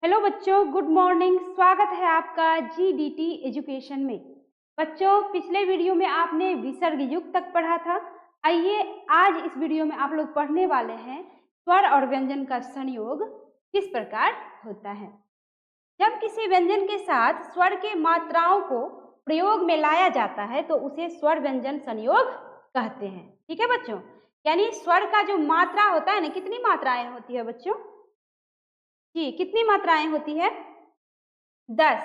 Hello बच्चों, good morning. स्वागत है आपका जीडीटी एजुकेशन में। बच्चों, पिछले वीडियो में आपने विसर्ग युक्त तक पढ़ा था। आइए आज इस वीडियो में आप लोग पढ़ने वाले हैं स्वर और व्यंजन का संयोग किस प्रकार होता है। जब किसी व्यंजन के साथ स्वर के मात्राओं को प्रयोग में लाया जाता है तो उसे स्वर व्यंजन संयोग कहते हैं। ठीक है बच्चों, यानी स्वर का जो मात्रा होता है ना, कितनी मात्राएं होती है बच्चों जी, कितनी मात्राएं होती है? 10।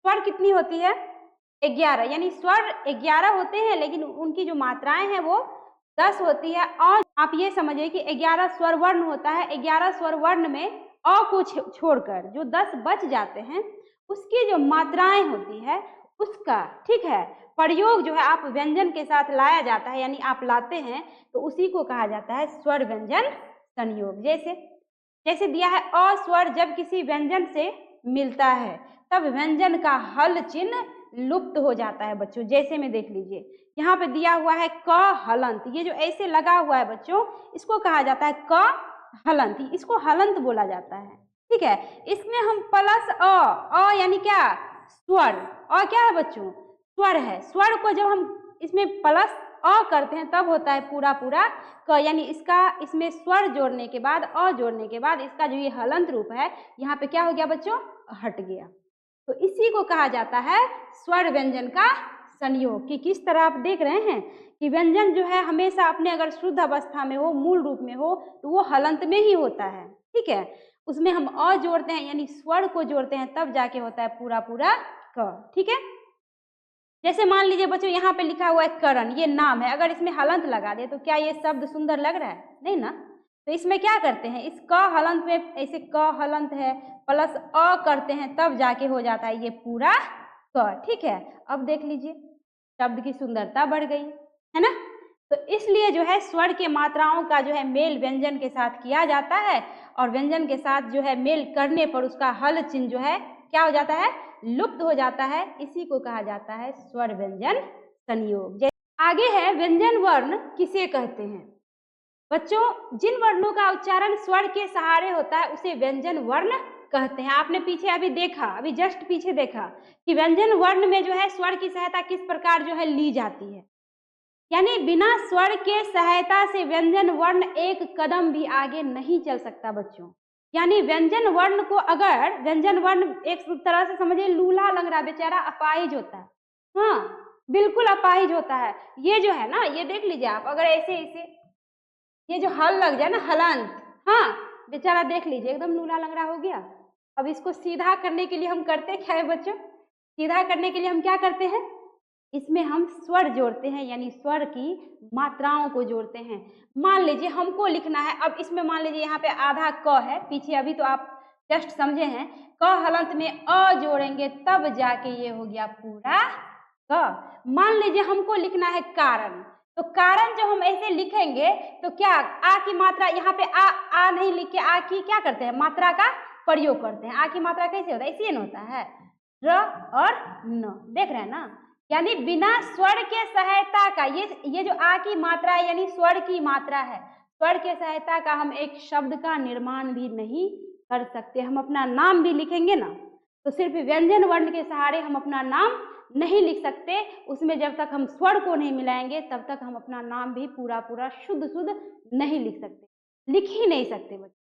स्वर कितनी होती है? 11। यानी स्वर 11 होते हैं, लेकिन उनकी जो मात्राएं हैं वो 10 होती है। और आप ये समझिए कि 11 स्वर वर्ण होता है। 11 स्वर वर्ण में अ को छोड़कर जो 10 बच जाते हैं, उसकी जो मात्राएं होती है उसका, ठीक है, प्रयोग जो है आप व्यंजन के साथ लाया जाता है, यानी आप लाते हैं तो उसी को कहा जाता है स्वर व्यंजन संयोग। जैसे दिया है, अ स्वर जब किसी व्यंजन से मिलता है तब व्यंजन का हल चिन्ह लुप्त हो जाता है बच्चों। जैसे में देख लीजिए, यहाँ पे दिया हुआ है क हलंत। ये जो ऐसे लगा हुआ है बच्चों, इसको कहा जाता है क हलंत। इसको हलंत बोला जाता है। ठीक है, इसमें हम प्लस अ यानी क्या? स्वर। अ क्या है बच्चों? स्वर है। स्वर को जब हम इसमें प्लस अ करते हैं तब होता है पूरा क, यानी इसमें स्वर जोड़ने के बाद, अ जोड़ने के बाद इसका जो ये हलंत रूप है, यहाँ पे क्या हो गया बच्चों? हट गया। तो इसी को कहा जाता है स्वर व्यंजन का संयोग। कि किस तरह आप देख रहे हैं कि व्यंजन जो है हमेशा अपने अगर शुद्ध अवस्था में हो, मूल रूप में हो, तो वो हलंत में ही होता है। ठीक है, उसमें हम अ जोड़ते हैं, यानी स्वर को जोड़ते हैं, तब जाके होता है पूरा क। ठीक है, जैसे मान लीजिए बच्चों, यहाँ पे लिखा हुआ है करण, ये नाम है। अगर इसमें हलंत लगा दे तो क्या ये शब्द सुंदर लग रहा है? नहीं ना। तो इसमें क्या करते हैं, इस क हलंत में, ऐसे क हलंत है प्लस अ करते हैं तब जाके हो जाता है ये पूरा क। ठीक है, अब देख लीजिए शब्द की सुंदरता बढ़ गई है ना। तो इसलिए जो है स्वर के मात्राओं का जो है मेल व्यंजन के साथ किया जाता है, और व्यंजन के साथ जो है मेल करने पर उसका हल चिन्ह जो है क्या हो जाता है? लुप्त हो जाता है। इसी को कहा जाता है स्वर व्यंजन संयोग। आगे है व्यंजन वर्ण किसे कहते हैं। बच्चों, जिन वर्णों का उच्चारण स्वर के सहारे होता है उसे व्यंजन वर्ण कहते हैं। आपने पीछे अभी देखा, अभी जस्ट पीछे देखा कि व्यंजन वर्ण में जो है स्वर की सहायता किस प्रकार जो है ली जाती है। यानी बिना स्वर के सहायता से व्यंजन वर्ण एक कदम भी आगे नहीं चल सकता बच्चों। यानी व्यंजन वर्ण को, अगर व्यंजन वर्ण एक तरह से समझिए लूला लंगड़ा बेचारा अपाहिज होता है। हाँ, बिल्कुल अपाहिज होता है। ये जो है ना, ये देख लीजिए आप, अगर ऐसे ऐसे ये जो हल लग जाए ना, हलंत, हाँ, बेचारा देख लीजिए एकदम लूला लंगड़ा हो गया। अब इसको सीधा करने के लिए हम करते क्या है बच्चों? सीधा करने के लिए हम क्या करते हैं? इसमें हम स्वर जोड़ते हैं, यानी स्वर की मात्राओं को जोड़ते हैं। मान लीजिए हमको लिखना है, अब इसमें मान लीजिए यहाँ पे आधा क है, पीछे अभी तो आप जस्ट समझे हैं, क हलंत में अ जोड़ेंगे तब जाके ये हो गया पूरा क। मान लीजिए हमको लिखना है कारण, तो कारण जब हम ऐसे लिखेंगे तो क्या आ की मात्रा, यहाँ पे आ नहीं लिख के आ की क्या करते हैं? मात्रा का प्रयोग करते हैं। आ की मात्रा कैसे होता है? इसी होता है, र और न। देख रहे हैं ना, यानी बिना स्वर के सहायता का, ये जो आ की मात्रा है यानी स्वर की मात्रा है, स्वर के सहायता का हम एक शब्द का निर्माण भी नहीं कर सकते। हम अपना नाम भी लिखेंगे ना, तो सिर्फ व्यंजन वर्ण के सहारे हम अपना नाम नहीं लिख सकते। उसमें जब तक हम स्वर को नहीं मिलाएंगे तब तक हम अपना नाम भी पूरा शुद्ध नहीं लिख सकते, लिख ही नहीं सकते बच्चे।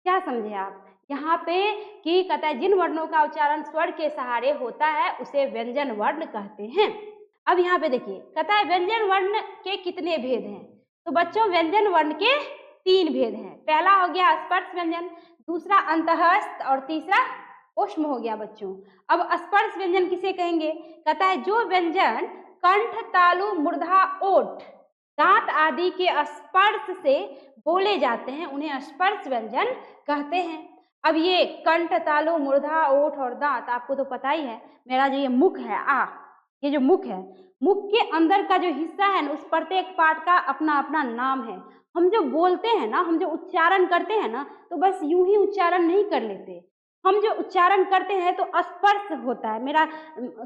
क्या समझे आप यहाँ पे कि कहता है जिन वर्णों का उच्चारण स्वर के सहारे होता है उसे व्यंजन वर्ण कहते हैं। अब यहाँ पे देखिए, कहता है व्यंजन वर्ण के कितने भेद हैं। तो बच्चों, व्यंजन वर्ण के 3 भेद हैं। पहला हो गया स्पर्श व्यंजन, दूसरा अंतःस्थ और तीसरा ऊष्म हो गया बच्चों। अब स्पर्श व्यंजन किसे कहेंगे? कहता है जो व्यंजन कंठ, तालु, मूर्धा, ओठ, दांत आदि के स्पर्श से बोले जाते हैं उन्हें स्पर्श व्यंजन कहते हैं। अब ये कंठ, तालु, मूर्धा, ओठ और दांत आपको तो पता ही है। मेरा जो ये मुख है, ये जो मुख है, मुख के अंदर का जो हिस्सा है ना, उस प्रत्येक पार्ट का अपना अपना नाम है। हम जो बोलते हैं ना, हम जो उच्चारण करते हैं ना, तो बस यूं ही उच्चारण नहीं कर लेते। हम जो उच्चारण करते हैं तो स्पर्श होता है। मेरा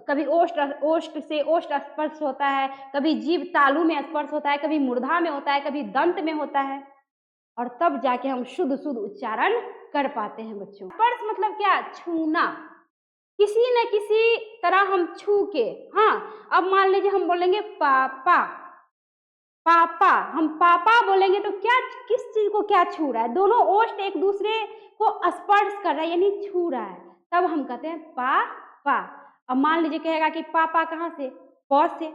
कभी ओष्ठ से ओष्ठ स्पर्श होता है, कभी जीभ तालु में स्पर्श होता है, कभी मूर्धा में होता है, कभी दंत में होता है, और तब जाके हम शुद्ध उच्चारण कर पाते हैं बच्चों। स्पर्श मतलब क्या? छूना, किसी न किसी तरह हम छू के। हाँ, अब मान लीजिए हम बोलेंगे पापा, पापा, हम पापा बोलेंगे तो क्या, किस चीज को क्या छू रहा है? दोनों ओष्ठ एक दूसरे को स्पर्श कर रहा है यानी छू रहा है, तब हम कहते हैं पापा। अब मान लीजिए कहेगा कि पापा कहाँ से? प से,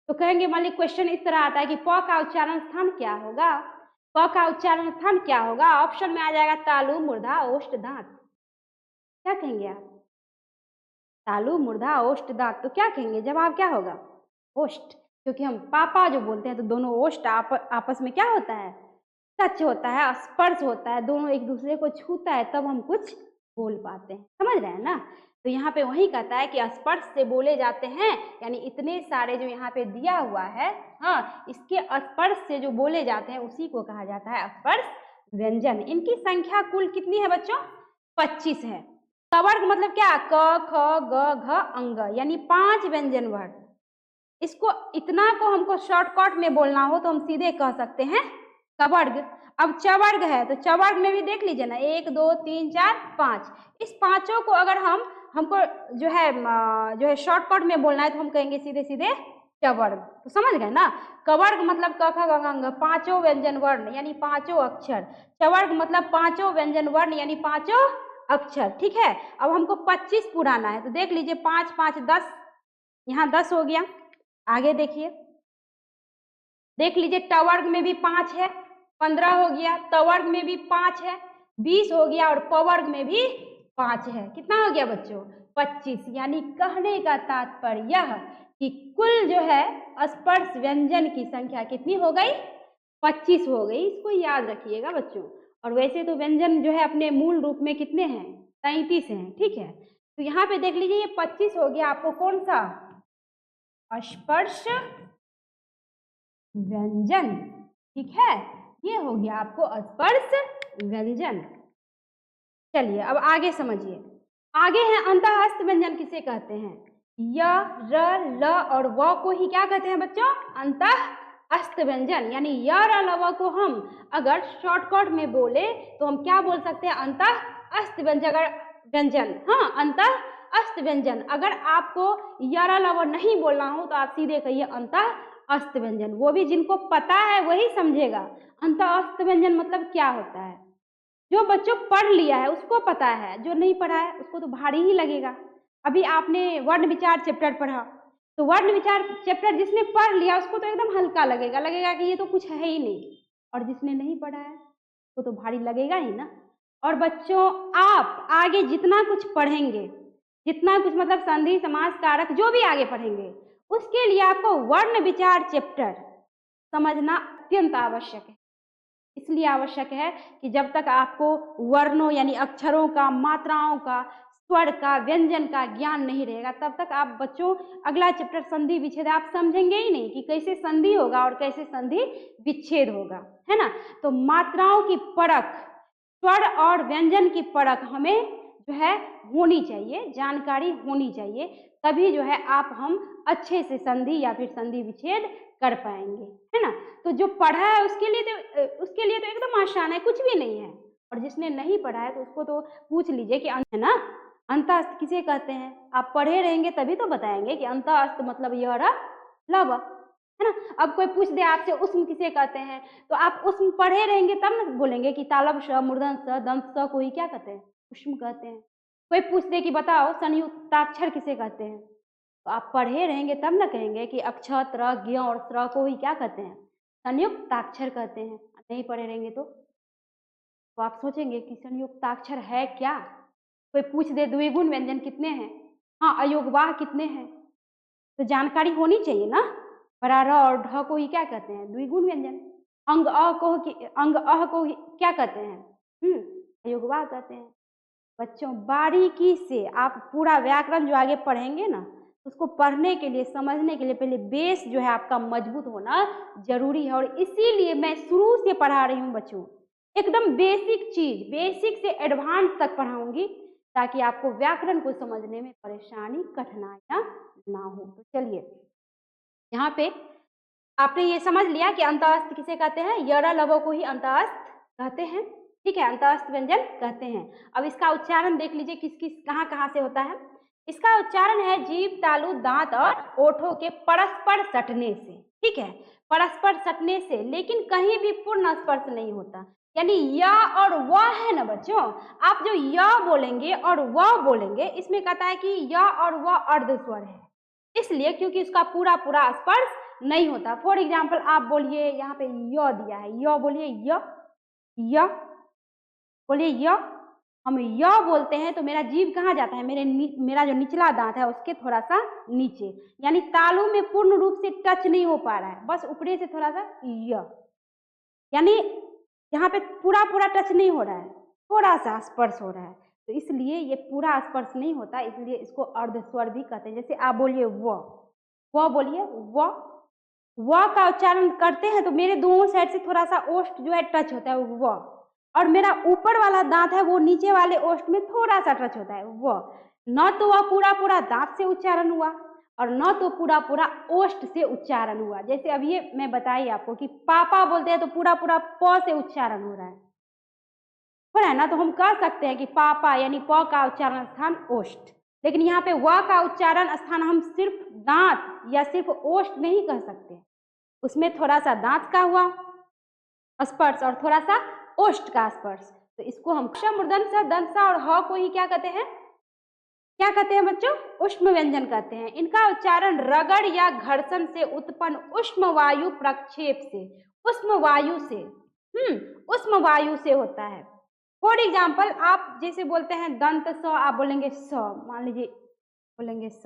तो कहेंगे, मान लीजिए क्वेश्चन इस तरह आता है कि प का उच्चारण स्थान क्या होगा? प का उच्चारण स्थान क्या होगा? ऑप्शन में आ जाएगा तालु, मूर्धा, ओष्ठ, दांत। क्या कहेंगे आप? तालु, मूर्धा, ओष्ठ, दांत। तो क्या कहेंगे? जवाब क्या होगा? ओष्ठ, क्योंकि हम पापा जो बोलते हैं तो दोनों ओष्ठ आपस में क्या होता है? टच होता है, स्पर्श होता है, दोनों एक दूसरे को छूता है, तब हम कुछ बोल पाते हैं। समझ रहे हैं ना? तो यहाँ पे वही कहता है कि स्पर्श से बोले जाते हैं, यानी इतने सारे जो यहाँ पे दिया हुआ है, हाँ, इसके स्पर्श से जो बोले जाते हैं उसी को कहा जाता है स्पर्श व्यंजन। इनकी संख्या कुल कितनी है बच्चों? 25 है। कवर्ग मतलब क्या? क, ख, ग, घ, अंग, यानी 5 व्यंजन वर्ण। इसको इतना को हमको शॉर्टकट में बोलना हो तो हम सीधे कह सकते हैं कवर्ग। अब चवर्ग है तो चवर्ग में भी देख लीजिए ना, 1 2 3 4 5। इस पांचों को अगर हमको जो है शॉर्टकट में बोलना है तो हम कहेंगे सीधे सीधे चवर्ग। तो समझ गए ना? कवर्ग मतलब क ख ग घ अंग, पांचों व्यंजन वर्ण यानी पांचों अक्षर। चवर्ग मतलब पांचों व्यंजन वर्ण यानी पांचों अक्षर। ठीक है, अब हमको 25 पुराना है तो देख लीजिए 5 5 10, यहाँ 10 हो गया। आगे देखिए, देख लीजिए टवर्ग में भी 5 है, 15 हो गया। तवर्ग में भी 5 है, 20 हो गया। और पवर्ग में भी 5 है, कितना हो गया बच्चों? 25। यानी कहने का तात्पर्य यह कि कुल जो है स्पर्श व्यंजन की संख्या कितनी हो गई? 25 हो गई। इसको याद रखिएगा बच्चों। और वैसे तो व्यंजन जो है अपने मूल रूप में कितने हैं? 33 हैं। ठीक है, तो यहाँ पे देख लीजिए ये 25 हो गया। आपको कौन सा? स्पर्श व्यंजन। ठीक है, ये हो गया आपको स्पर्श व्यंजन। चलिए अब आगे समझिए। आगे है अंतःस्थ व्यंजन किसे कहते हैं? य, र, ल और व को ही क्या कहते हैं बच्चों? अंतःस्थ व्यंजन। यानी य, र, ल, व को हम अगर शॉर्टकट में बोले तो हम क्या बोल सकते हैं? अंतःस्थ व्यंजन। हाँ, अंतःस्थ व्यंजन। अगर आपको य, र, ल, व नहीं बोलना हो तो आप सीधे कहिए अंतःस्थ व्यंजन। वो भी जिनको पता है वही समझेगा अंतःस्थ व्यंजन मतलब क्या होता है। जो बच्चों पढ़ लिया है उसको पता है, जो नहीं पढ़ा है उसको तो भारी ही लगेगा। अभी आपने वर्ण विचार चैप्टर पढ़ा, तो वर्ण विचार चैप्टर जिसने पढ़ लिया उसको तो एकदम हल्का लगेगा कि ये तो कुछ है ही नहीं। और जिसने नहीं पढ़ा है उसको तो भारी लगेगा ही ना। और बच्चों आप आगे जितना कुछ पढ़ेंगे, जितना कुछ मतलब संधि, समास, कारक जो भी आगे पढ़ेंगे, उसके लिए आपको वर्ण विचार चैप्टर समझना अत्यंत आवश्यक है। इसलिए आवश्यक है कि जब तक आपको वर्णों यानी अक्षरों का, मात्राओं का, स्वर का, व्यंजन का ज्ञान नहीं रहेगा, तब तक आप बच्चों अगला चैप्टर संधि विच्छेद आप समझेंगे ही नहीं कि कैसे संधि होगा और कैसे संधि विच्छेद होगा, है ना। तो मात्राओं की परख, स्वर और व्यंजन की परख हमें जो है होनी चाहिए, जानकारी होनी चाहिए, तभी जो है हम अच्छे से संधि या फिर संधि विच्छेद कर पाएंगे, है ना। तो जो पढ़ा है उसके लिए तो एकदम आसान है, कुछ भी नहीं है। और जिसने नहीं पढ़ा है तो उसको तो पूछ लीजिए कि है ना, अंतःस्थ किसे कहते हैं। आप पढ़े रहेंगे तभी तो बताएंगे कि अंतःस्थ मतलब य, र, ल, व, है ना। अब कोई पूछ दे आपसे उष्म किसे कहते हैं, तो आप उष्म पढ़े रहेंगे तब ना बोलेंगे कि तालब श, मूर्धन स, दंत स को ही क्या कहते हैं? उष्म कहते हैं। कोई पूछ दे कि बताओ संयुक्ताक्षर किसे कहते हैं, तो आप पढ़े रहेंगे तब ना कहेंगे कि अक्ष, त्र, ज्ञ और स्र को ही क्या कहते हैं? संयुक्ताक्षर कहते हैं। नहीं पढ़े रहेंगे तो आप सोचेंगे कि संयुक्ताक्षर है क्या। कोई पूछ दे द्विगुण व्यंजन कितने हैं, हाँ, अयोगवाह कितने हैं, तो जानकारी होनी चाहिए ना। बड़ा र और ढ को ही क्या कहते हैं? द्विगुण व्यंजन। अंग अह को क्या कहते हैं? अयोगवाह कहते हैं। बच्चों बारीकी से आप पूरा व्याकरण जो आगे पढ़ेंगे ना, उसको पढ़ने के लिए, समझने के लिए पहले बेस जो है आपका मजबूत होना जरूरी है। और इसीलिए मैं शुरू से पढ़ा रही हूँ बच्चों, एकदम बेसिक चीज, बेसिक से एडवांस तक पढ़ाऊंगी, ताकि आपको व्याकरण को समझने में परेशानी, कठिनाइयां ना हो। तो चलिए, यहाँ पे आपने ये समझ लिया कि अंतःस्थ किसे कहते हैं? य, र, ल, व को ही अंतःस्थ कहते हैं। ठीक है, अंतःस्थ व्यंजन कहते हैं। अब इसका उच्चारण देख लीजिए किस किस कहाँ कहाँ से होता है। इसका उच्चारण है जीभ, तालु, दांत और ओठों के परस्पर सटने से। ठीक है, परस्पर सटने से, लेकिन कहीं भी पूर्ण स्पर्श नहीं होता। यानी या और व है ना बच्चों, आप जो या बोलेंगे और व बोलेंगे, इसमें कहता है कि या और व अर्ध स्वर है, इसलिए क्योंकि उसका पूरा पूरा स्पर्श नहीं होता। फॉर एग्जाम्पल आप बोलिए, यहाँ पे य दिया है, य बोलिए, य बोलिए य। हम य बोलते हैं तो मेरा जीभ कहाँ जाता है, मेरा जो निचला दांत है उसके थोड़ा सा नीचे, यानी तालु में पूर्ण रूप से टच नहीं हो पा रहा है, बस ऊपरी से थोड़ा सा य, यानी यहाँ पे पूरा पूरा टच नहीं हो रहा है, थोड़ा सा स्पर्श हो रहा है, तो इसलिए ये पूरा स्पर्श नहीं होता, इसलिए इसको अर्ध स्वर भी कहते हैं। जैसे आप बोलिए व बोलिए, व का उच्चारण करते हैं तो मेरे दोनों साइड से थोड़ा सा ओष्ठ जो है टच होता है व, और मेरा ऊपर वाला दांत है वो नीचे वाले ओष्ठ में थोड़ा सा टच होता है व। न तो वह पूरा पूरा दांत से उच्चारण हुआ और न तो पूरा पूरा ओष्ठ से उच्चारण हुआ। जैसे अब ये मैं बताइए आपको कि पापा बोलते हैं तो पूरा पूरा प से उच्चारण हो रहा है ना, तो हम कह सकते हैं कि पापा यानी प का उच्चारण स्थान ओष्ठ, लेकिन यहाँ पे व का उच्चारण स्थान हम सिर्फ दांत या सिर्फ ओष्ठ नहीं कह सकते, उसमें थोड़ा सा दांत का हुआ स्पर्श और थोड़ा सा ओष्ठ का स्पर्श, तो इसको हम मूर्धन्य दंत और ह को ही क्या कहते हैं, क्या कहते हैं बच्चों, ऊष्म व्यंजन कहते हैं। इनका उच्चारण रगड़ या घर्षण से उत्पन्न उष्म वायु प्रक्षेप से, उष्म वायु से होता है। फॉर एग्जाम्पल आप जैसे बोलते हैं दंत स, आप बोलेंगे स, मान लीजिए बोलेंगे स।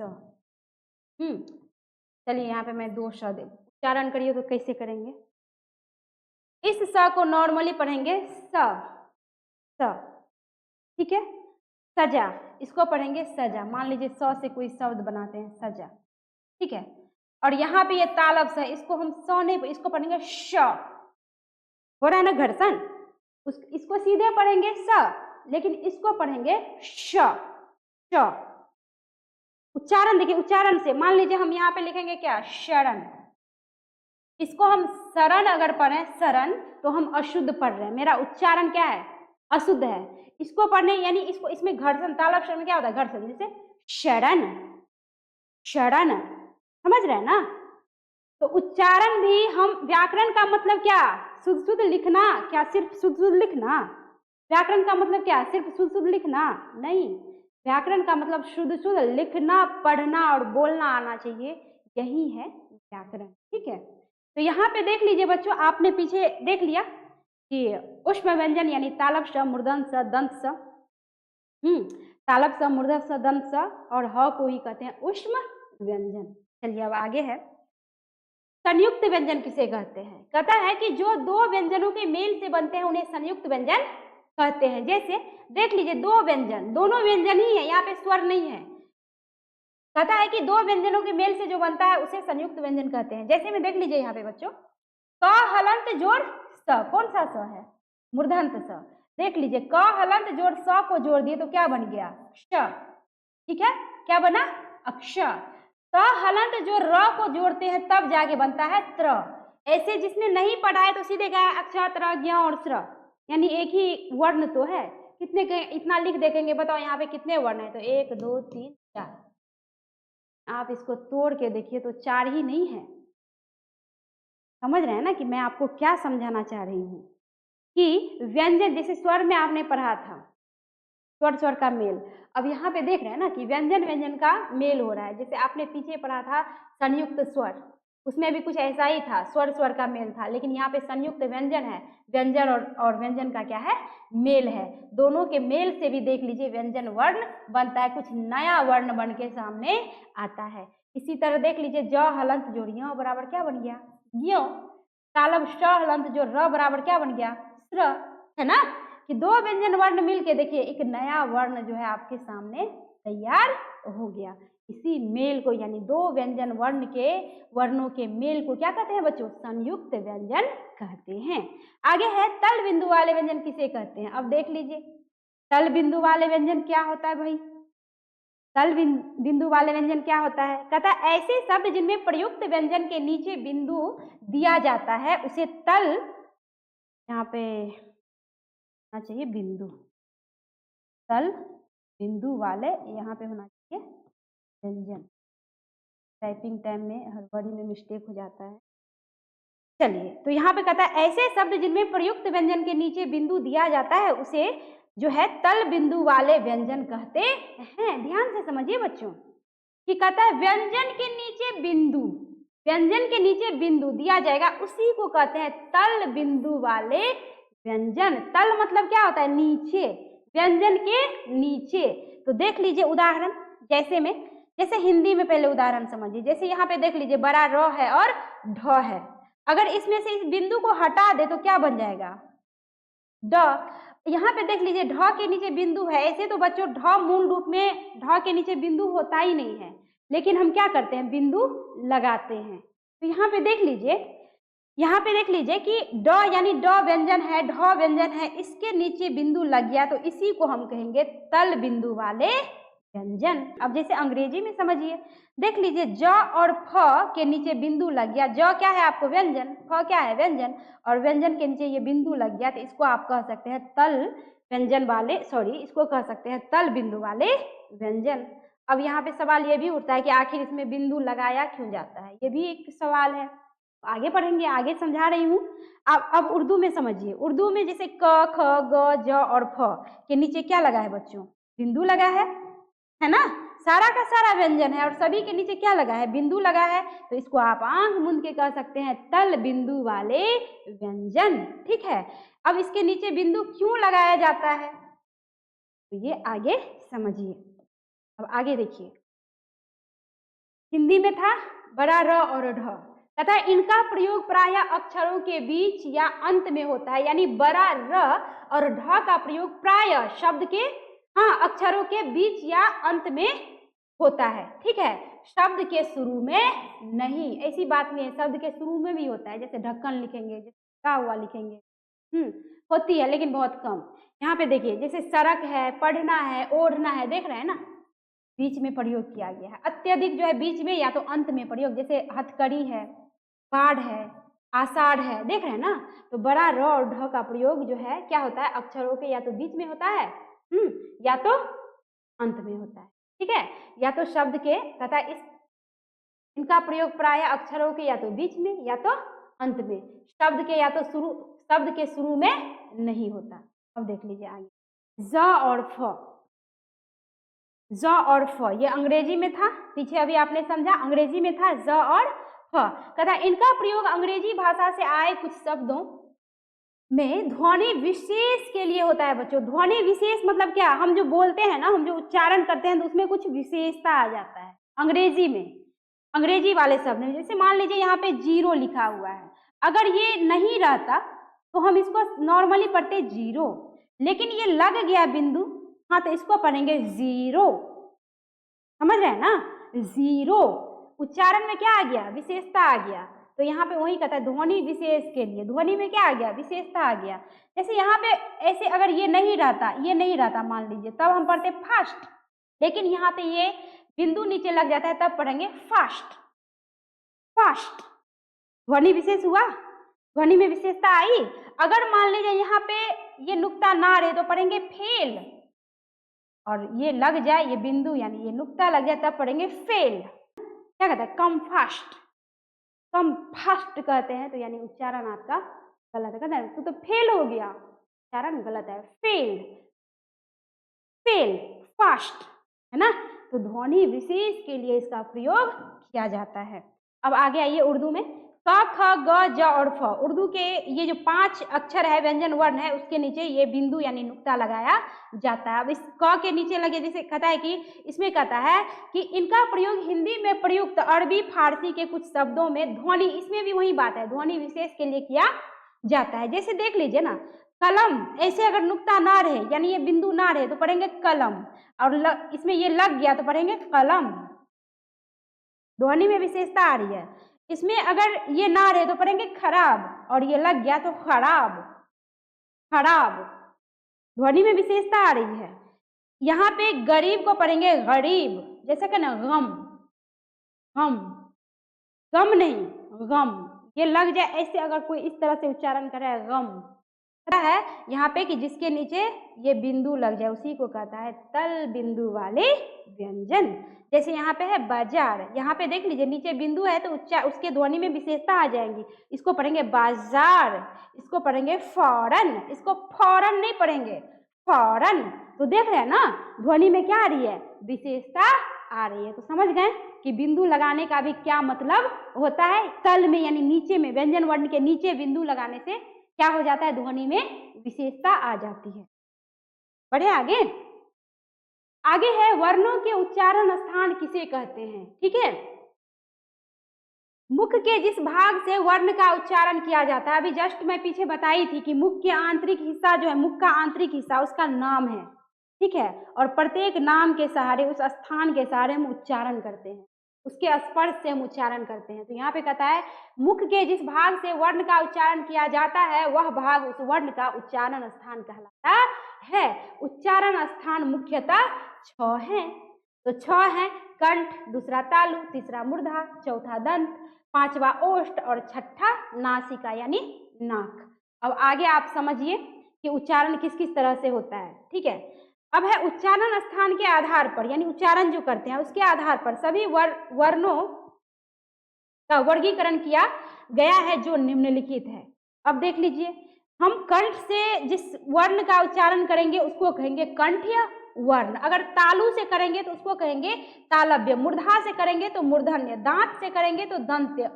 चलिए यहाँ पे मैं 2 स दे, उच्चारण करिए तो कैसे करेंगे, इस स को नॉर्मली पढ़ेंगे स, ठीक है, सजा, इसको पढ़ेंगे सजा, मान लीजिए स से कोई शब्द बनाते हैं सजा, ठीक है, और यहाँ पे ये तालब स, इसको हम स नहीं, इसको पढ़ेंगे श, हो रहा है ना घर्षण, इसको सीधे पढ़ेंगे स, लेकिन इसको पढ़ेंगे श। उच्चारण देखिए, उच्चारण से मान लीजिए हम यहाँ पे लिखेंगे क्या, शरण, इसको हम शरण अगर पढ़ें शरण तो हम अशुद्ध पढ़ रहे हैं, मेरा उच्चारण क्या है, अशुद्ध है। इसको पढ़ने यानी इसको, इसमें घर्षण, तालब शरण में क्या होता है, घर्षण, जैसे शरण, समझ रहे हैं ना। तो उच्चारण भी हम, व्याकरण का मतलब क्या, शुद्ध लिखना, क्या सिर्फ शुद्ध लिखना, व्याकरण का मतलब क्या, सिर्फ शुद्ध लिखना नहीं, व्याकरण का मतलब शुद्ध लिखना, पढ़ना और बोलना आना चाहिए, यही है व्याकरण। ठीक है, तो यहाँ पे देख लीजिए बच्चों, आपने पीछे देख लिया कि ऊष्म व्यंजन यानी तालब स, मूर्धन्य स, दंत स, तालब स, मूर्धन्य स, दंत स, और ह को ही कहते हैं ऊष्म व्यंजन। चलिए अब आगे है, संयुक्त व्यंजन किसे कहते हैं, कहता है कि जो 2 व्यंजनों के मेल से बनते हैं उन्हें संयुक्त व्यंजन कहते हैं। जैसे देख लीजिए 2 व्यंजन, दोनों व्यंजन ही है, यहाँ पे स्वर नहीं है, कहता है कि 2 व्यंजनों के मेल से जो बनता है उसे संयुक्त व्यंजन कहते हैं। जैसे में देख लीजिए यहाँ पे बच्चों, क हलंत जोड़ स, कौन सा स है, मूर्धन्य स, देख लीजिए क हलंत जोड़ स को जोड़ दिए तो क्या बन गया, श, ठीक है, क्या बना, अक्षर। त हलंत जो र को जोड़ते हैं तब जाके बनता है त्र। ऐसे जिसने नहीं पढ़ा है तो सीधे क्या है, अक्षर, त्र, ज्ञ और स्र, यानी एक ही वर्ण तो है, कितने के इतना लिख देखेंगे, बताओ यहाँ पे कितने वर्ण है, तो 1 2 3 4, आप इसको तोड़ के देखिए तो 4 ही नहीं है। समझ रहे हैं ना कि मैं आपको क्या समझाना चाह रही हूँ, कि व्यंजन जैसे स्वर में आपने पढ़ा था, स्वर का मेल, अब यहाँ पे देख रहे हैं ना कि व्यंजन का मेल हो रहा है। जैसे आपने पीछे पढ़ा था संयुक्त स्वर, उसमें भी कुछ ऐसा ही था, स्वर का मेल था, लेकिन यहाँ पे संयुक्त व्यंजन है, व्यंजन और व्यंजन का क्या है, मेल है। दोनों के मेल से भी देख लीजिए व्यंजन वर्ण बनता है, कुछ नया वर्ण बन के सामने आता है। इसी तरह देख लीजिए ज हलंत जोड़ य बराबर क्या बन गया, ज्ञ, तालब श हलंत जो र बराबर क्या बन गया, स्र, है ना, कि 2 व्यंजन वर्ण मिलके देखिए एक नया वर्ण जो है आपके सामने तैयार हो गया। इसी मेल को यानी 2 व्यंजन वर्णों के मेल को क्या कहते हैं बच्चों, संयुक्त व्यंजन कहते हैं। आगे है तल बिंदु वाले व्यंजन किसे कहते हैं। अब देख लीजिए तल बिंदु वाले व्यंजन क्या होता है भाई, तल बिंदु वाले व्यंजन क्या होता है, कहता है ऐसे शब्द जिनमें प्रयुक्त व्यंजन के नीचे बिंदु दिया जाता है उसे तल, यहाँ पे होना चाहिए बिंदु, तल बिंदु वाले यहाँ पे होना चाहिए व्यंजन। टाइपिंग टाइम में हड़बड़ी में मिस्टेक हो जाता है। चलिए, तो यहाँ पे कहता है ऐसे शब्द जिनमें प्रयुक्त व्यंजन के नीचे बिंदु दिया जाता है उसे जो है तल बिंदु वाले व्यंजन कहते हैं। ध्यान से समझिए बच्चों कि कहता है व्यंजन के नीचे बिंदु, व्यंजन के नीचे बिंदु दिया जाएगा उसी को कहते हैं तल बिंदु वाले व्यंजन। तल मतलब क्या होता है? नीचे, व्यंजन के नीचे। तो देख लीजिए उदाहरण, जैसे हिंदी में पहले उदाहरण समझिए। जैसे यहाँ पे देख लीजिए बड़ा र है और ढ है, अगर इसमें से इस बिंदु को हटा दे तो क्या बन जाएगा? ड। यहाँ पे देख लीजिए ढ के नीचे बिंदु है। ऐसे तो बच्चों ढ मूल रूप में ढ के नीचे बिंदु होता ही नहीं है, लेकिन हम क्या करते हैं? बिंदु लगाते हैं। तो यहाँ पे देख लीजिए कि ड यानी ड व्यंजन है, ढ व्यंजन है, इसके नीचे बिंदु लग गया तो इसी को हम कहेंगे तल बिंदु वाले व्यंजन। अब जैसे अंग्रेजी में समझिए, देख लीजिए ज और फ के नीचे बिंदु लग गया। ज क्या है आपको? व्यंजन। फ क्या है? व्यंजन। और व्यंजन के नीचे ये बिंदु लग गया तो इसको आप कह सकते हैं तल व्यंजन वाले, इसको कह सकते हैं तल बिंदु वाले व्यंजन। अब यहाँ पे सवाल ये भी उठता है कि आखिर इसमें बिंदु लगाया क्यों जाता है? ये भी एक सवाल है, आगे पढ़ेंगे, आगे समझा रही हूँ। अब उर्दू में समझिए। उर्दू में जैसे क, ख, ग, ज और फ के नीचे क्या लगा है बच्चों? बिंदु लगा है ना? सारा का सारा व्यंजन है और सभी के नीचे क्या लगा है? बिंदु लगा है। तो इसको आप आंख मूंद के कह सकते हैं तल बिंदु वाले व्यंजन। ठीक है, अब इसके नीचे बिंदु क्यों लगाया जाता है तो ये आगे समझिए। अब आगे देखिए, हिंदी में था बड़ा र और ढ, तथा इनका प्रयोग प्रायः अक्षरों के बीच या अंत में होता है। यानी बड़ा र और ढ का प्रयोग प्रायः शब्द के अक्षरों के बीच या अंत में होता है। ठीक है, शब्द के शुरू में नहीं, ऐसी बात नहीं है, शब्द के शुरू में भी होता है। जैसे ढक्कन लिखेंगे, जैसे का हुआ लिखेंगे, होती है लेकिन बहुत कम। यहाँ पे देखिए जैसे सड़क है, पढ़ना है, ओढ़ना है, देख रहे हैं ना, बीच में प्रयोग किया गया है। अत्यधिक जो है बीच में या तो अंत में प्रयोग, जैसे हथकड़ी है, बाढ़ है, आषाढ़ है, देख रहे हैं ना। तो बड़ा र और ढ का प्रयोग जो है क्या होता है? अक्षरों के या तो बीच में होता है या तो अंत में होता है। ठीक है, या तो शब्द के तथा इनका प्रयोग प्राय अक्षरों के या तो बीच में या तो अंत में, शब्द के शुरू में नहीं होता। अब देख लीजिए आगे, ज और फ ये अंग्रेजी में था, पीछे अभी आपने समझा अंग्रेजी में था ज और फ, तथा इनका प्रयोग अंग्रेजी भाषा से आए कुछ शब्दों में ध्वनि विशेष के लिए होता है बच्चों। ध्वनि विशेष मतलब क्या? हम जो बोलते हैं ना, हम जो उच्चारण करते हैं तो उसमें कुछ विशेषता आ जाता है अंग्रेजी में, अंग्रेजी वाले शब्द में। जैसे मान लीजिए यहाँ पे जीरो लिखा हुआ है, अगर ये नहीं रहता तो हम इसको नॉर्मली पढ़ते जीरो, लेकिन ये लग गया बिंदु, तो इसको पढ़ेंगे जीरो। समझ रहे हैं ना? जीरो उच्चारण में क्या आ गया? विशेषता आ गया। तो यहाँ पे वही कहता है ध्वनि विशेष के लिए, ध्वनि में क्या आ गया? विशेषता आ गया। जैसे यहाँ पे ऐसे अगर ये नहीं रहता मान लीजिए, तब हम पढ़ते फास्ट, लेकिन यहाँ पे ये बिंदु नीचे लग जाता है तब पढ़ेंगे फास्ट। फास्ट ध्वनि विशेष हुआ, ध्वनि में विशेषता आई। अगर मान लीजिए यहाँ पे ये नुक्ता ना रहे तो पढ़ेंगे फेल, और ये लग जाए, ये बिंदु यानी ये नुक्ता लग जाए तब पढ़ेंगे फेल। क्या कहता है? कम फास्ट, कम फास्ट कहते हैं तो यानी उच्चारण आपका गलत है। कहते हैं तो फेल हो गया, उच्चारण गलत है, फेल्ड, फेल, फास्ट, है ना। तो ध्वनि विशेष के लिए इसका प्रयोग किया जाता है। अब आगे आइए उर्दू में, क ख ग ज और फ, उर्दू के ये जो 5 अक्षर है, व्यंजन वर्ण है, उसके नीचे ये बिंदु यानी नुक्ता लगाया जाता है। अब इस क के नीचे लगे, जैसे कहता है कि इसमें कहता है कि इनका प्रयोग हिंदी में प्रयुक्त अरबी फारसी के कुछ शब्दों में ध्वनि, इसमें भी वही बात है, ध्वनि विशेष के लिए किया जाता है। जैसे देख लीजिए ना, कलम, ऐसे अगर नुक्ता ना रहे यानी ये बिंदु ना रहे तो पढ़ेंगे कलम, और इसमें ये लग गया तो पढ़ेंगे कलम, ध्वनि में विशेषता आ रही है। इसमें अगर ये ना रहे तो पढ़ेंगे खराब, और ये लग गया तो खराब, खराब, ध्वनि में विशेषता आ रही है। यहाँ पे गरीब को पढ़ेंगे गरीब, जैसे कि ना गम, गम, गम नहीं गम, ये लग जाए ऐसे, अगर कोई इस तरह से उच्चारण करे गम, पता है यहाँ पे कि जिसके नीचे ये बिंदु लग जाए उसी को कहता है तल बिंदु वाले व्यंजन। जैसे यहाँ पे है बाजार, यहाँ पे देख लीजिए नीचे बिंदु है तो उसके ध्वनि में विशेषता आ जाएंगी। इसको पढ़ेंगे बाजार, इसको पढ़ेंगे फौरन, इसको फौरन नहीं पढ़ेंगे, फौरन। तो देख रहे हैं ना ध्वनि में क्या आ रही है, विशेषता आ रही है। तो समझ गए कि बिंदु लगाने का भी क्या मतलब होता है। तल में यानी नीचे में, व्यंजन वर्ण के नीचे बिंदु लगाने से क्या हो जाता है, ध्वनि में विशेषता आ जाती है। बढ़े आगे। आगे है वर्णों के उच्चारण स्थान किसे कहते हैं। ठीक है, मुख के जिस भाग से वर्ण का उच्चारण किया जाता है, अभी जस्ट मैं पीछे बताई थी कि मुख के आंतरिक हिस्सा जो है, मुख का आंतरिक हिस्सा उसका नाम है। ठीक है, और प्रत्येक नाम के सहारे, उस स्थान के सहारे हम उच्चारण करते हैं, उसके स्पर्श से हम उच्चारण करते हैं। तो यहाँ पे कहता है मुख के जिस भाग से वर्ण का उच्चारण किया जाता है वह भाग उस वर्ण का उच्चारण स्थान कहलाता है। उच्चारण स्थान मुख्यतः 6 हैं। तो 6 हैं, कंठ, दूसरा तालु, तीसरा मूर्धा, चौथा दंत, पांचवा ओष्ठ और छठा नासिका यानी नाक। अब आगे आप समझिए कि उच्चारण किस किस तरह से होता है। ठीक है, अब है उच्चारण स्थान के आधार पर, यानी उच्चारण जो करते हैं उसके आधार पर सभी वर्णों का वर्गीकरण किया गया है जो निम्नलिखित है। अब देख लीजिए, हम कंठ से जिस वर्ण का उच्चारण करेंगे उसको कहेंगे कंठ्य वर्ण, अगर तालु से करेंगे तो उसको कहेंगे तालव्य, मूर्धा से करेंगे तो मूर्धन्य, दांत से करेंगे तो दंत्य,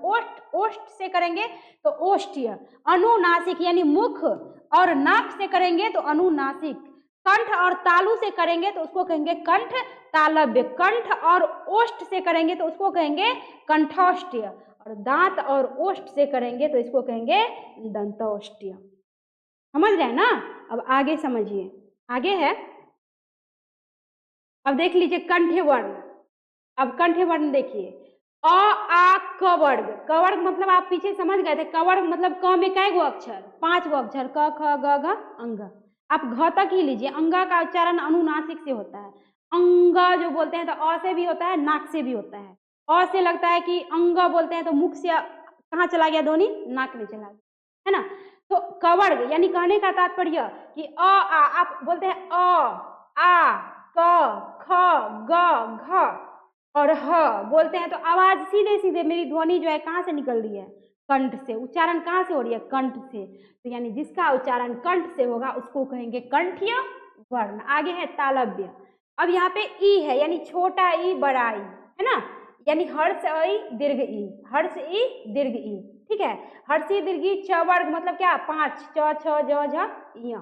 ओष्ठ से करेंगे तो ओष्ठ्य, अनुनासिक यानी मुख और नाक से करेंगे तो अनुनासिक, कंठ और तालु से करेंगे तो उसको कहेंगे कंठ तालव्य, कंठ और ओष्ठ से करेंगे तो उसको कहेंगे कंठौष्ठ्य, और दांत और ओष्ठ से करेंगे तो इसको कहेंगे दंतौष्ठ्य। समझ रहे हैं ना। अब आगे समझिए, आगे है, अब देख लीजिए कंठ्य वर्ण। अब कंठ्य वर्ण देखिए, अ आ क वर्ग, क वर्ग मतलब आप पीछे समझ गए थे, क वर्ग मतलब क में कै गो अक्षर, 5 गो अक्षर, क ख ग घ अंग। आप घ तक ही लीजिए, अंगा का उच्चारण अनुनासिक से होता है, अंगा जो बोलते हैं तो अ से भी होता है, नाक से भी होता है। अ से लगता है कि अंगा बोलते हैं तो मुख से कहाँ चला गया ध्वनि, नाक में चला गया, है ना। तो क वर्ग यानी कहने का तात्पर्य कि अ आ, आप बोलते हैं अ आ क ख ग घ और ह बोलते हैं तो आवाज सीधे सीधे मेरी ध्वनि जो है कहाँ से निकल रही है, कंठ से। उच्चारण कहाँ से हो रही है, कंठ से। तो यानी जिसका उच्चारण कंठ से होगा उसको कहेंगे कंठ्य वर्ण। आगे है तालव्य। अब यहाँ पे ई है यानी छोटा ई बड़ा ई, है ना, यानी हर्ष ई दीर्घ ई, हर्ष ई दीर्घ ई। ठीक है, हर्षी दीर्घी च वर्ग मतलब क्या, 5, च छ ज झ य।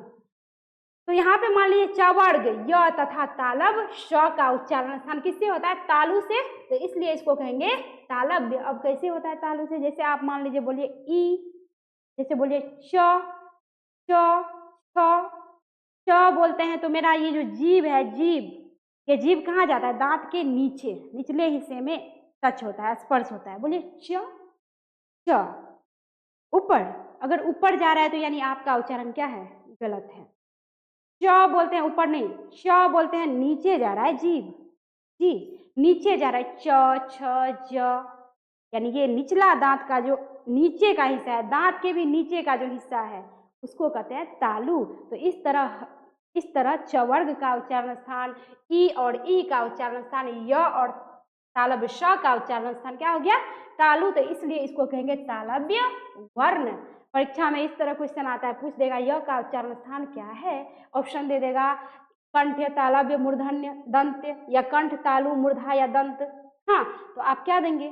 तो यहाँ पे मान लीजिए च वर्ग य तथा तालब श का उच्चारण स्थान किससे होता है, तालु से, तो इसलिए इसको कहेंगे तालव्य। अब कैसे होता है तालु से, जैसे आप मान लीजिए बोलिए ई, जैसे बोलिए च च च बोलते हैं तो मेरा ये जो जीभ है, जीभ, ये जीभ कहाँ जाता है, दांत के नीचे, निचले हिस्से में टच होता है, स्पर्श होता है। बोलिए च च। ऊपर, अगर ऊपर जा रहा है तो यानी आपका उच्चारण क्या है, गलत है। च बोलते हैं ऊपर नहीं, श बोलते हैं नीचे जा रहा है, जीभ जी नीचे जा रहा है, च छ ज, यानी ये निचला दांत का जो नीचे का हिस्सा है, दांत के भी नीचे का जो हिस्सा है उसको कहते हैं तालु। तो इस तरह च वर्ग का उच्चारण स्थान, ई और ई का उच्चारण स्थान, य और तालव्य श का उच्चारण स्थान क्या हो गया, तालु। तो इसलिए इसको कहेंगे तालव्य वर्ण। परीक्षा में इस तरह क्वेश्चन आता है, पूछ देगा य का उच्चारण स्थान क्या है, ऑप्शन दे देगा कंठ तालव्य मूर्धन्य दंत्य, या कंठ तालु मूर्धा या दंत। हाँ, तो आप क्या देंगे,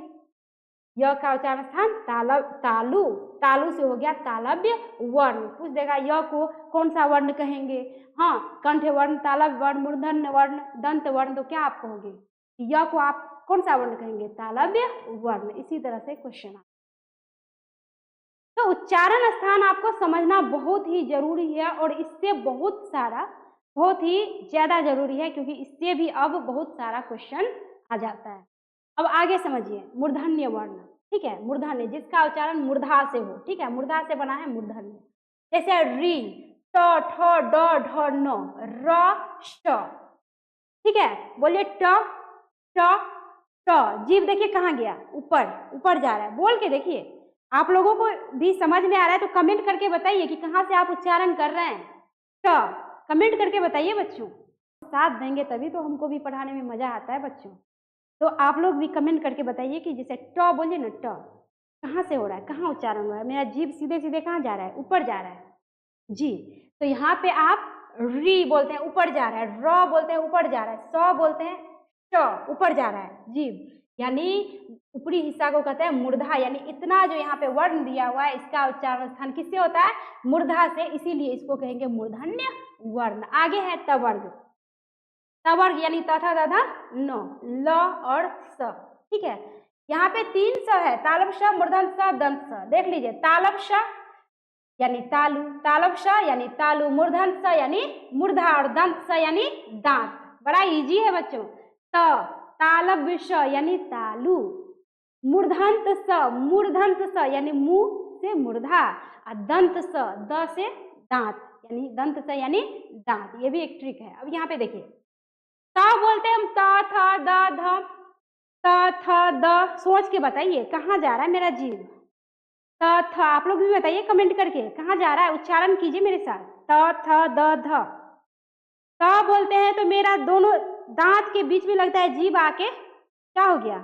य का उच्चारण स्थान तालु, तालु से हो गया तालव्य वर्ण। पूछ देगा य को कौन सा वर्ण कहेंगे, हाँ कंठ वर्ण, तालव्य वर्ण, मूर्धन्य वर्ण, दंत वर्ण। तो क्या आप कहोगे, य को आप कौन सा वर्ण कहेंगे, तालव्य वर्ण। इसी तरह से क्वेश्चन। तो उच्चारण स्थान आपको समझना बहुत ही जरूरी है, और इससे बहुत ही ज्यादा जरूरी है, क्योंकि इससे भी अब बहुत सारा क्वेश्चन आ जाता है। अब आगे समझिए मूर्धन्य वर्ण। ठीक है, मूर्धन्य जिसका उच्चारण मूर्धा से हो। ठीक है, मूर्धा से बना है मूर्धन्य, जैसे री, ट ठ ड ढ न, र श। ठीक है, बोलिए ट ट ट, जीभ देखिए कहाँ गया, ऊपर ऊपर जा रहा है, बोल के देखिए आप लोगों को भी समझ में आ रहा है तो कमेंट करके बताइए कि कहाँ से आप उच्चारण कर रहे हैं। ट, कमेंट करके बताइए बच्चों। साथ देंगे तभी तो हमको भी पढ़ाने में मजा आता है बच्चों। तो आप लोग भी कमेंट करके बताइए कि जैसे ट बोलिए ना, ट कहाँ से हो रहा है, कहाँ उच्चारण हो रहा है, मेरा जीभ सीधे सीधे कहाँ जा रहा है, ऊपर जा रहा है जी। तो यहाँ पे आप री बोलते हैं ऊपर जा रहा है, र बोलते हैं ऊपर जा रहा है, स बोलते हैं ट ऊपर जा रहा है जीभ, यानी ऊपरी हिस्सा को कहते हैं मूर्धा। यानी इतना जो यहाँ पे वर्ण दिया हुआ है इसका उच्चारण स्थान किससे होता है, मूर्धा से, इसीलिए इसको कहेंगे मूर्धन्य वर्ण। आगे है तवर्ग। तवर्ग यानी तथा दधा न, ल और स, ठीक है। यहाँ पे 3 स है, तालव स, मूर्धन्य स, दंत स। देख लीजिए, तालव स यानी तालु, तालव स यानी तालु, मूर्धन्य स यानी मूर्धा और दंत स यानी दांत। बड़ा इजी है बच्चों। तालव्य स यानी तालु, मूर्धन्त स यानी मुंह से मूर्धा, और दंत स, द से दांत, यानी दंत स यानी दांत। ये भी एक ट्रिक है। अब यहाँ पे देखिए, त बोलते हैं हम, त थ द ध, त थ द। सोच के बताइए कहाँ जा रहा है मेरा जीव। त थ, आप लोग भी बताइए कमेंट करके कहाँ जा रहा है, उच्चारण कीजिए मेरे साथ। त थ द ध। त बोलते हैं तो मेरा दोनों दांत के बीच में लगता है जीभ आके क्या हो गया,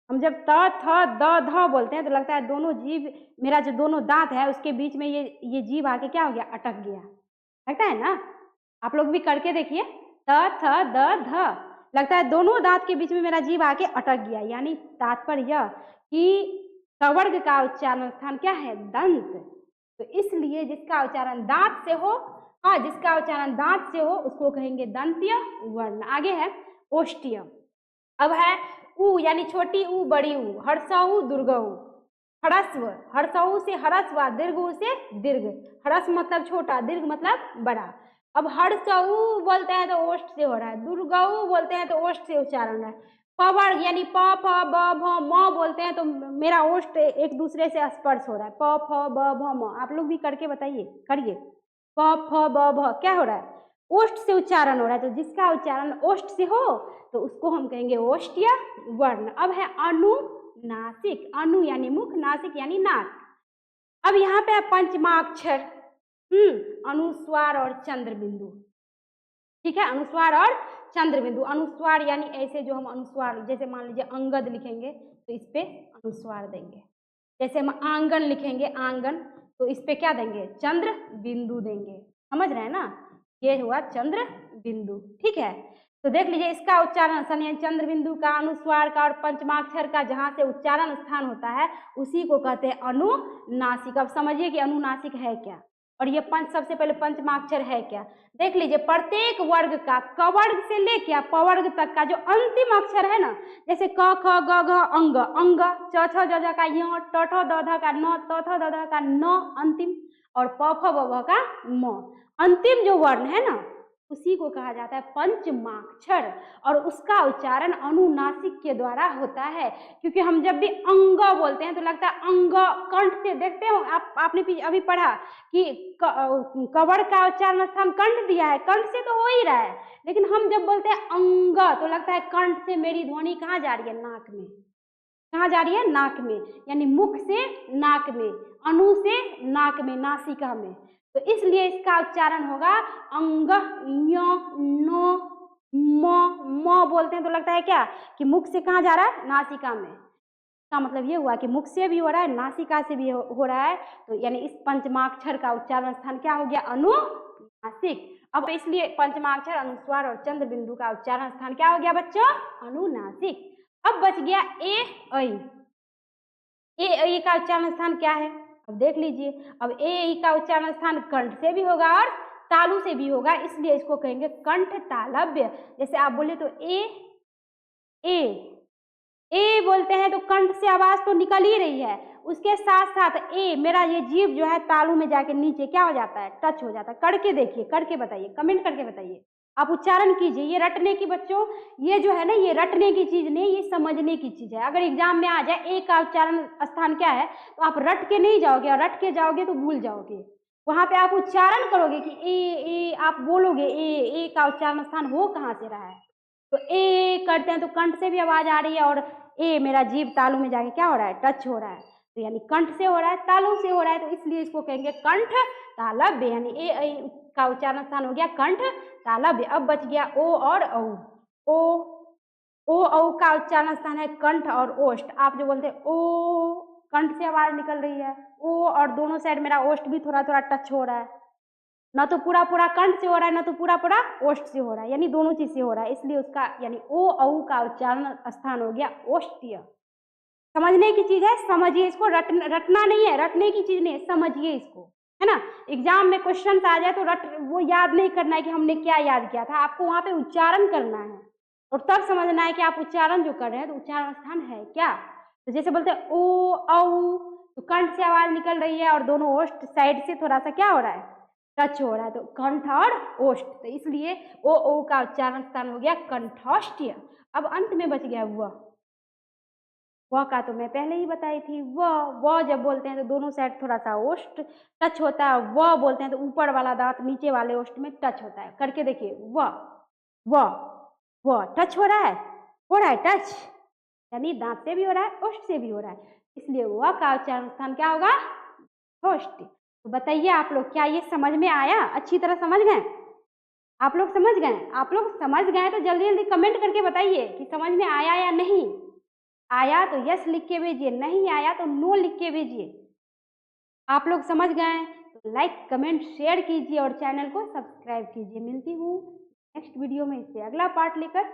हम जब त थ द ध बोलते हैं तो लगता है दोनों जीभ, मेरा जो दोनों दांत है उसके बीच में ये जीभ आके क्या हो गया, अटक गया। लगता है ना, आप लोग भी करके देखिए। त थ द ध, लगता है दोनों दांत के बीच में मेरा जीभ आके अटक गया। यानी तात्पर्य यह कि कवर्ग का उच्चारण स्थान क्या है, दंत। तो इसलिए जिसका उच्चारण दांत से हो, हाँ, जिसका उच्चारण दांत से हो उसको कहेंगे दंत्य वर्ण। आगे है ओष्ठ्य। अब है उ यानी छोटी उ बड़ी उ, हर्षऊ दीर्घऊ, हरस्व, हर्षऊ से हरस्व, दीर्घऊ से दीर्घ। हरस्व मतलब छोटा, दीर्घ मतलब बड़ा। अब हर्षऊ बोलते हैं तो ओष्ठ से हो रहा है, दुर्गऊ बोलते हैं तो ओष्ठ से उच्चारण है। पवर्ग यानी प फ ब भ म बोलते हैं तो मेरा ओष्ठ एक दूसरे से स्पर्श हो रहा है, प फ ब भ म। आप लोग भी करके बताइए, करिए। प फ ब भ क्या हो रहा है, ओष्ठ से उच्चारण हो रहा है। तो जिसका उच्चारण ओष्ठ से हो तो उसको हम कहेंगे ओष्ठ्य वर्ण। अब है अनुनासिक। अनु यानी मुख, नासिक यानी नाक। अब यहाँ पे है पंचमाक्षर, अनुस्वार और चंद्र बिंदु, ठीक है। अनुस्वार और चंद्र बिंदु। अनुस्वार यानी ऐसे जो हम अनुस्वार, जैसे मान लीजिए अंगद लिखेंगे तो इस पे अनुस्वार देंगे। जैसे हम आंगन लिखेंगे, आंगन, तो इस पे क्या देंगे, चंद्र बिंदु देंगे। समझ रहे हैं ना, ये हुआ चंद्र बिंदु, ठीक है। तो देख लीजिए इसका उच्चारण स्थान चंद्र बिंदु का, अनुस्वार का और पंचमाक्षर का जहां से उच्चारण स्थान होता है उसी को कहते हैं अनुनासिक। अब समझिए कि अनुनासिक है क्या, और ये सबसे पहले पंचमाक्षर है क्या। देख लीजिए प्रत्येक वर्ग का, कवर्ग से लेके पवर्ग तक का जो अंतिम अक्षर है ना, जैसे क ख ग घ अंग, अंग, च छ ज झ का य, ट ठ द ध का न, त थ द ध का न अंतिम, और प फ ब भ का म अंतिम जो वर्ण है ना उसी को कहा जाता है पंचमाक्षर, और उसका उच्चारण अनुनासिक के द्वारा होता है। क्योंकि हम जब भी अंग बोलते हैं तो लगता है अंग कंठ से, देखते हो आपने अभी पढ़ा कि कवर्ग का उच्चारण स्थान कंठ दिया है, कंठ से तो हो ही रहा है, लेकिन हम जब बोलते हैं अंग तो लगता है कंठ से मेरी ध्वनि कहाँ जा रही है, नाक में। कहाँ जा रही है, नाक में, यानी मुख से नाक में, अनु से नाक में, नासिका में। तो इसलिए इसका उच्चारण होगा अंग, य, नो, म बोलते हैं तो लगता है क्या कि मुख से कहाँ जा रहा है, नासिका में। इसका मतलब ये हुआ कि मुख से भी हो रहा है, नासिका से भी हो रहा है। तो यानी इस पंचमाक्षर का उच्चारण स्थान क्या हो गया, अनुनासिक। अब इसलिए पंचमाक्षर, अनुस्वार और चंद्र बिंदु का उच्चारण स्थान क्या हो गया बच्चों, अनुनासिक। अब बच गया ए ऐ। ए ऐ का उच्चारण स्थान क्या है, अब देख लीजिए। अब ए ऐ का उच्चारण स्थान कंठ से भी होगा और तालु से भी होगा, इसलिए इसको कहेंगे कंठ तालव्य। जैसे आप बोले तो ए बोलते हैं तो कंठ से आवाज तो निकल ही रही है, उसके साथ साथ ए, मेरा ये जीभ जो है तालु में जाके नीचे क्या हो जाता है, टच हो जाता है। करके देखिए, करके बताइए, कमेंट करके बताइए, आप उच्चारण कीजिए। ये रटने की बच्चों, ये जो है ना, ये रटने की चीज नहीं, ये समझने की चीज है। अगर एग्जाम में आ जाए ए का उच्चारण स्थान क्या है तो आप रट के नहीं जाओगे, और रट के जाओगे तो भूल जाओगे। वहां पे आप उच्चारण करोगे कि ए, आप बोलोगे ए का उच्चारण स्थान हो कहाँ से रहा है। तो ए करते हैं तो कंठ से भी आवाज आ रही है, और ए मेरा जीभ तालु में जाके क्या हो रहा है, टच हो रहा है। तो यानी कंठ से हो रहा है, तालु से हो रहा है, तो इसलिए इसको कहेंगे कंठ तालव्य, यानी ए ऐ का उच्चारण स्थान हो गया कंठ तालव्य। अब बच गया ओ और औ। ओ औ का उच्चारण स्थान है कंठ और ओष्ठ। आप जो बोलते हैं ओ, कंठ से आवाज निकल रही है, ओ, और दोनों साइड मेरा ओष्ठ भी थोड़ा थोड़ा टच हो रहा है, ना तो पूरा पूरा कंठ से हो रहा है, ना तो पूरा पूरा ओष्ठ से हो रहा है, यानी दोनों चीज से हो रहा है, इसलिए उसका यानी ओ औ का उच्चारण स्थान हो गया ओष्ठ्य। समझने की चीज है, समझिए इसको, रटना नहीं है, रटने की चीज नहीं है, समझिए इसको, है ना। एग्जाम में क्वेश्चन आ जाए तो वो याद नहीं करना है कि हमने क्या याद किया था, आपको वहां पे उच्चारण करना है और तब समझना है कि आप उच्चारण जो कर रहे हैं तो उच्चारण स्थान है क्या। तो जैसे बोलते हैं ओ औ, तो कंठ से आवाज निकल रही है और दोनों ओष्ठ साइड से थोड़ा सा क्या हो रहा है, टच हो रहा है, तो कंठ और ओष्ठ, तो इसलिए ओ औ का उच्चारण स्थान हो गया कंठोष्ठ्य। अब अंत में बच गया वह का तो मैं पहले ही बताई थी, वह जब बोलते हैं तो दोनों साइड थोड़ा सा ओष्ठ टच होता है, वह बोलते हैं तो ऊपर वाला दांत नीचे वाले ओष्ठ में टच होता है। करके देखिए वह टच हो रहा है टच, यानी दांत से भी हो रहा है, ओष्ठ से भी हो रहा है, इसलिए वह का उच्चारण स्थान क्या होगा, ओष्ठ। तो बताइए आप लोग, क्या ये समझ में आया, अच्छी तरह समझ गए आप लोग, समझ गए आप लोग, समझ गए तो जल्दी जल्दी कमेंट करके बताइए कि समझ में आया या नहीं आया, तो यस लिख के भेजिए, नहीं आया तो नो लिख के भेजिए। आप लोग समझ गए तो लाइक कमेंट शेयर कीजिए और चैनल को सब्सक्राइब कीजिए। मिलती हूँ नेक्स्ट वीडियो में इससे अगला पार्ट लेकर।